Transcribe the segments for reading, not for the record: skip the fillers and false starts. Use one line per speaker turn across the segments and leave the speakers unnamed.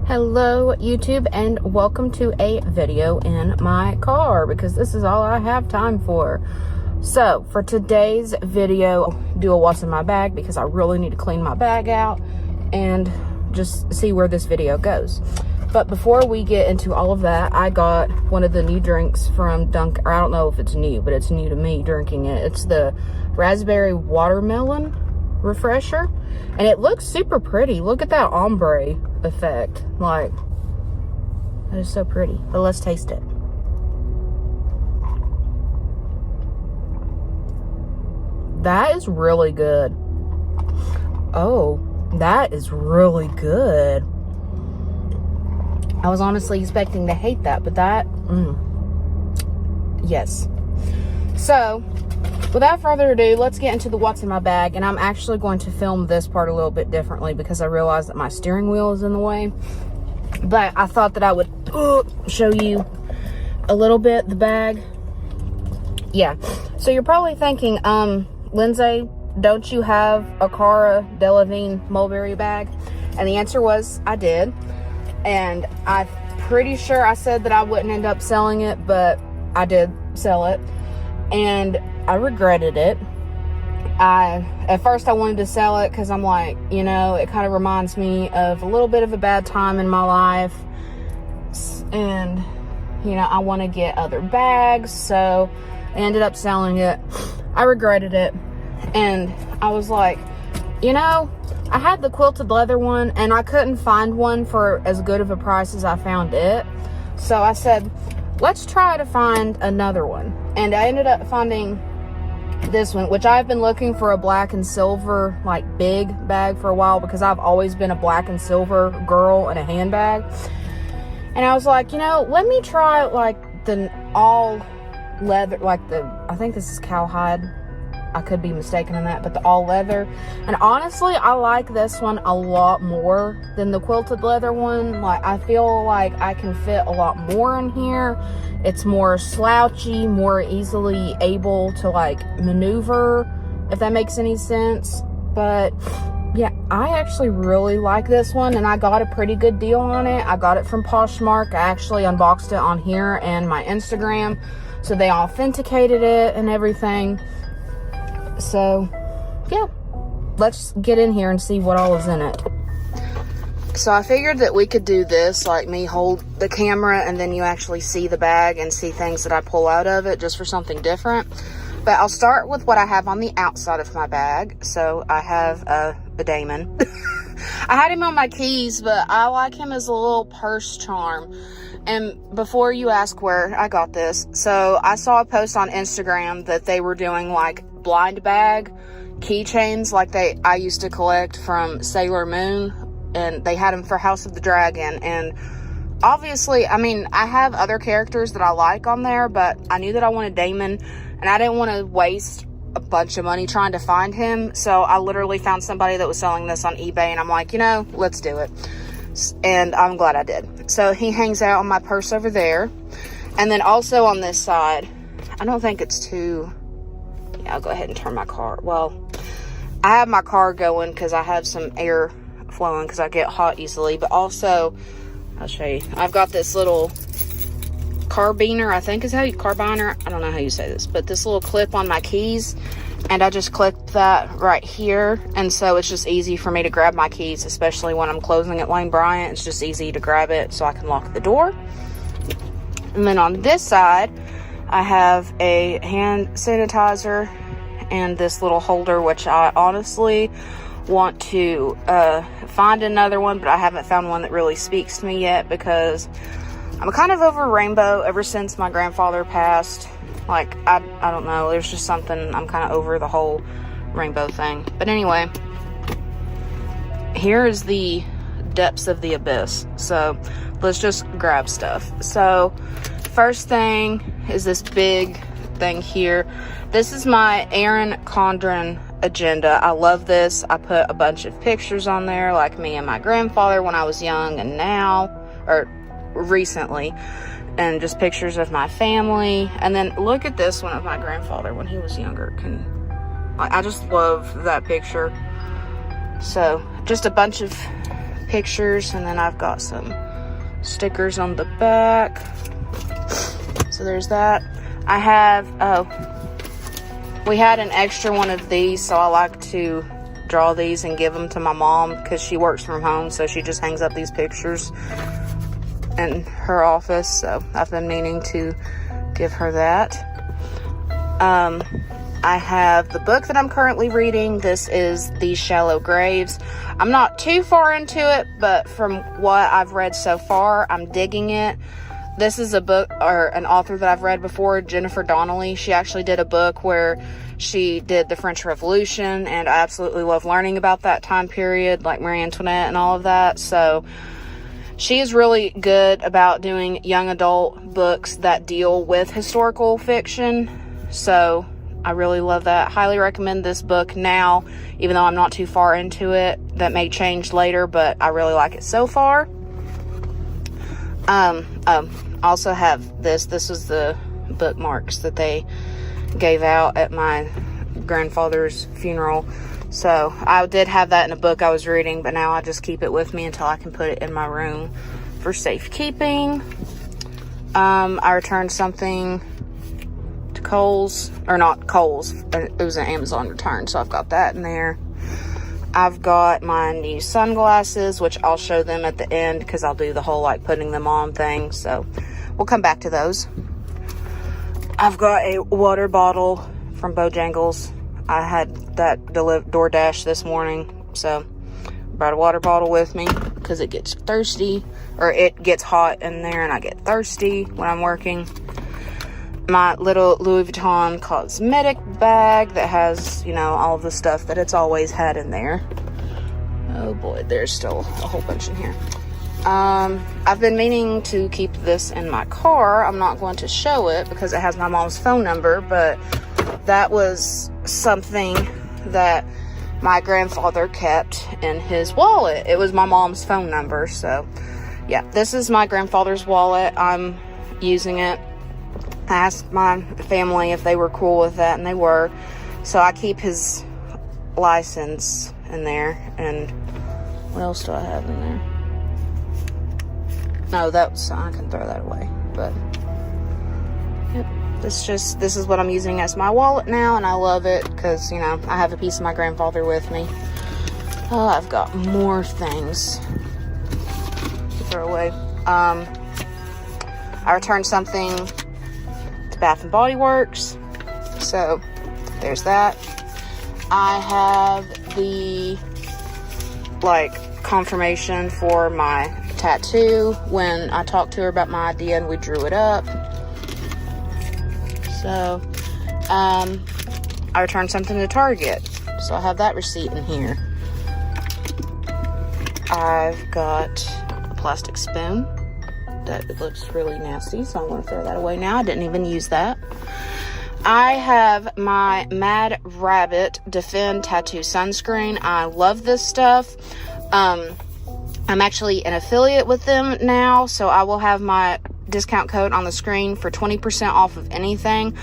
Hello YouTube, and welcome to a video in my car because this is all I have time for. So for today's video, do a what's in my bag because I really need to clean my bag out and just see where this video goes. But before we get into all of that, I got one of the new drinks from Dunkin', or I don't know if it's new, but it's new to me drinking it. It's the raspberry watermelon refresher, and it looks super pretty. Look at that ombre effect. Like, that is so pretty. But let's taste it. That is really good. Oh, that is really good. I was honestly expecting to hate that, but that, yes. So, without further ado, let's get into the what's in my bag. And I'm actually going to film this part a little bit differently because I realized that my steering wheel is in the way. But I thought that I would show you a little bit the bag. Yeah. So you're probably thinking, Lindsay, don't you have a Cara Delevingne Mulberry bag? And the answer was, I did. And I'm pretty sure I said that I wouldn't end up selling it, but I did sell it. And I regretted it. At first I wanted to sell it because I'm like, you know, it kind of reminds me of a little bit of a bad time in my life. And, you know, I want to get other bags. So I ended up selling it. I regretted it. And I was like, you know, I had the quilted leather one and I couldn't find one for as good of a price as I found it. So I said, let's try to find another one. And I ended up finding this one, which I've been looking for a black and silver, like, big bag for a while because I've always been a black and silver girl in a handbag. And I was like, you know, let me try, like, the all leather, like I think this is cowhide. I could be mistaken in that, but the all leather. And honestly, I like this one a lot more than the quilted leather one. Like, I feel like I can fit a lot more in here. It's more slouchy, more easily able to, like, maneuver, if that makes any sense. But yeah, I actually really like this one, and I got a pretty good deal on it. I got it from Poshmark. I actually unboxed it on here and my Instagram, so they authenticated it and everything. So yeah, let's get in here and see what all is in it. So I figured that we could do this, like me hold the camera and then you actually see the bag and see things that I pull out of it, just for something different. But I'll start with what I have on the outside of my bag. So I have a Damon. I had him on my keys, but I like him as a little purse charm. And before you ask where I got this, so I saw a post on Instagram that they were doing, like, blind bag keychains like I used to collect from Sailor Moon, and they had them for House of the Dragon. And obviously, I mean, I have other characters that I like on there, but I knew that I wanted Damon, and I didn't want to waste a bunch of money trying to find him. So I literally found somebody that was selling this on eBay, and I'm like, you know, let's do it. And I'm glad I did. So he hangs out on my purse over there. And then also on this side, I don't think it's too... Yeah, I'll go ahead and turn my car. Well, I have my car going because I have some air flowing because I get hot easily. But also, I'll show you. I've got this little carbiner, I think is how you... Carbiner? I don't know how you say this. But this little clip on my keys. And I just clipped that right here. And so it's just easy for me to grab my keys, especially when I'm closing at Lane Bryant. It's just easy to grab it so I can lock the door. And then on this side, I have a hand sanitizer and this little holder, which I honestly want to find another one, but I haven't found one that really speaks to me yet because I'm kind of over rainbow ever since my grandfather passed. Like, I don't know, there's just something, I'm kind of over the whole rainbow thing. But anyway, here is the depths of the abyss. So let's just grab stuff. So first thing is this big thing here. This is my Erin Condren agenda. I love this. I put a bunch of pictures on there, like me and my grandfather when I was young and now, or recently. And just pictures of my family. And then look at this one of my grandfather when he was younger. I just love that picture. So just a bunch of pictures, and then I've got some stickers on the back. So there's that. I have, we had an extra one of these, so I like to draw these and give them to my mom because she works from home, so she just hangs up these pictures in her office. So I've been meaning to give her that. I have the book that I'm currently reading. This is These Shallow Graves. I'm not too far into it, but from what I've read so far, I'm digging it. This is a book, or an author that I've read before, Jennifer Donnelly. She actually did a book where she did the French Revolution, and I absolutely love learning about that time period, like Marie Antoinette and all of that. So she is really good about doing young adult books that deal with historical fiction. So I really love that. Highly recommend this book now, even though I'm not too far into it. That may change later, but I really like it so far. I also have this. This was the bookmarks that they gave out at my grandfather's funeral. So I did have that in a book I was reading, but now I just keep it with me until I can put it in my room for safekeeping. I returned something to Kohl's, or not Kohl's. It was an Amazon return, so I've got that in there. I've got my new sunglasses, which I'll show them at the end because I'll do the whole like putting them on thing. So we'll come back to those. I've got a water bottle from Bojangles. I had that DoorDash this morning, so brought a water bottle with me because it gets thirsty, or it gets hot in there and I get thirsty when I'm working. My little Louis Vuitton cosmetic bag that has, you know, all the stuff that it's always had in there. Oh boy, there's still a whole bunch in here. I've been meaning to keep this in my car. I'm not going to show it because it has my mom's phone number, but that was something that my grandfather kept in his wallet. It was my mom's phone number. So yeah, this is my grandfather's wallet. I'm using it. I asked my family if they were cool with that, and they were. So I keep his license in there. And what else do I have in there? No, I can throw that away. But yep, this is what I'm using as my wallet now, and I love it because, you know, I have a piece of my grandfather with me. Oh, I've got more things to throw away. I returned something to Bath and Body Works, so there's that. I have the confirmation for my tattoo when I talked to her about my idea and we drew it up. So I returned something to Target, so I have that receipt in here. I've got a plastic spoon that it looks really nasty, so I'm going to throw that away now. I didn't even use that. I have my Mad Rabbit Defend Tattoo Sunscreen. I love this stuff. I'm actually an affiliate with them now, so I will have my discount code on the screen for 20% off of anything.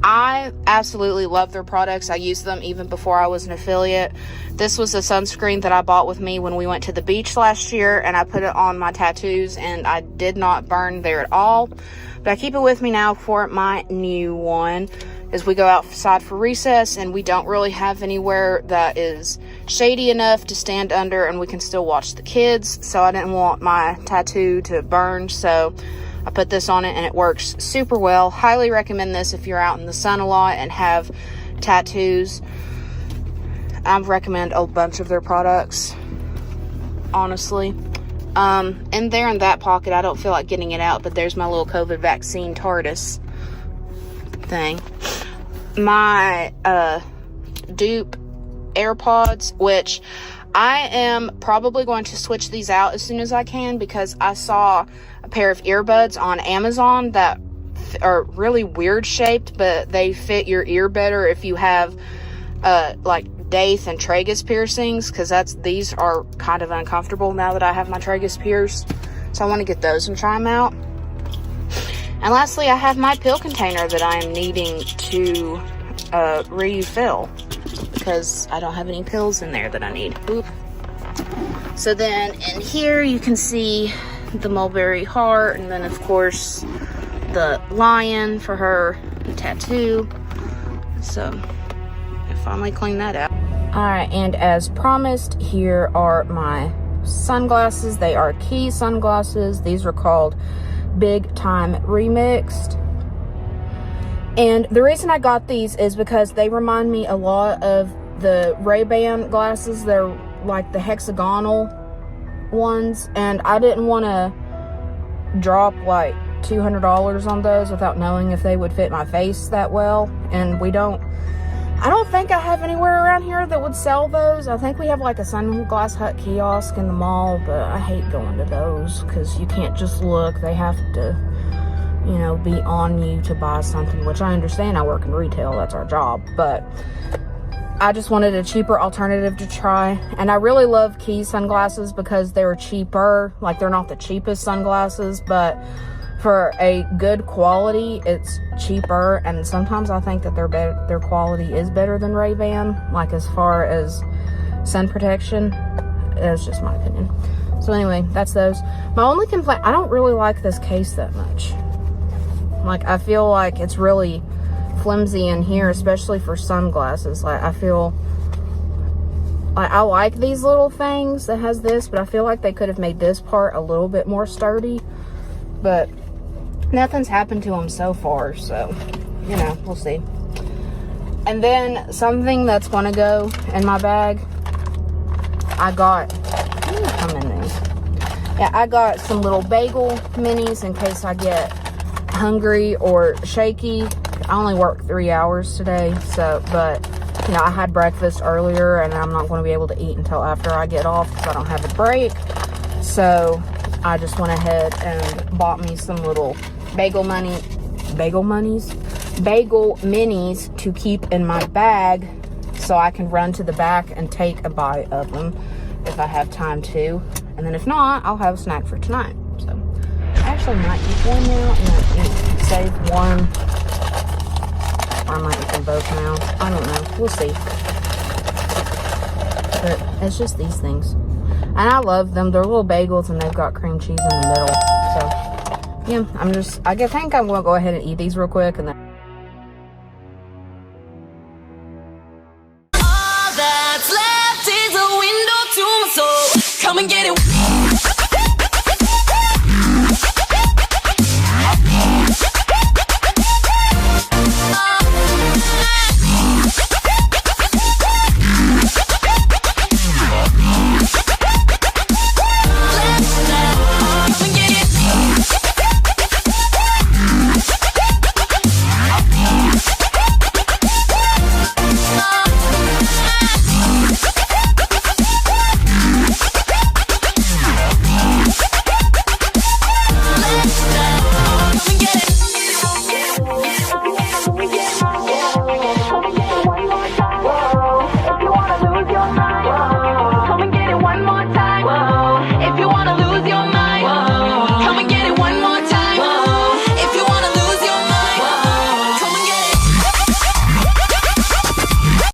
I absolutely love their products. I used them even before I was an affiliate. This was a sunscreen that I bought with me when we went to the beach last year, and I put it on my tattoos, and I did not burn there at all. But I keep it with me now for my new one as we go outside for recess, and we don't really have anywhere that is shady enough to stand under and we can still watch the kids. So I didn't want my tattoo to burn, so I put this on it and it works super well. Highly recommend this if you're out in the sun a lot and have tattoos. I recommend a bunch of their products, honestly. And there in that pocket, I don't feel like getting it out, but there's my little COVID vaccine TARDIS thing. My dupe AirPods, which I am probably going to switch these out as soon as I can, because I saw a pair of earbuds on Amazon that are really weird shaped, but they fit your ear better if you have Daith and tragus piercings, because these are kind of uncomfortable now that I have my tragus pierced. So I want to get those and try them out. And lastly, I have my pill container that I am needing to refill because I don't have any pills in there that I need. Oop. So then in here you can see the mulberry heart, and then of course the lion for her tattoo. So I finally cleaned that out. Alright, and as promised, here are my sunglasses. They are Key sunglasses. These are called Big Time Remixed. And the reason I got these is because they remind me a lot of the Ray-Ban glasses. They're like the hexagonal ones, and I didn't want to drop like $200 on those without knowing if they would fit my face that well. And I don't think I have anywhere around here that would sell those. I think we have like a Sunglass Hut kiosk in the mall, but I hate going to those because you can't just look. They have to, you know, be on you to buy something, which I understand. I work in retail, that's our job, but I just wanted a cheaper alternative to try. And I really love Key sunglasses because they're cheaper. Like, they're not the cheapest sunglasses, but for a good quality, it's cheaper. And sometimes I think that their quality is better than Ray-Ban, like as far as sun protection. That's just my opinion. So anyway, that's those. My only complaint, I don't really like this case that much. Like, I feel like it's really flimsy in here, especially for sunglasses. Like, I feel like I like these little things that has this, but I feel like they could have made this part a little bit more sturdy. But nothing's happened to them so far, so you know, we'll see. And then something that's going to go in my bag, I got, come in these. Yeah, I got some little bagel minis in case I get hungry or shaky. I only worked 3 hours today, so, but you know, I had breakfast earlier and I'm not going to be able to eat until after I get off because I don't have a break. So I just went ahead and bought me some little bagel minis to keep in my bag so I can run to the back and take a bite of them if I have time to. And then if not, I'll have a snack for tonight. So I actually might eat one now and then save one. Or I might eat them both now. I don't know. We'll see. But it's just these things. And I love them. They're little bagels and they've got cream cheese in the middle. So, yeah, I think I'm going to go ahead and eat these real quick and then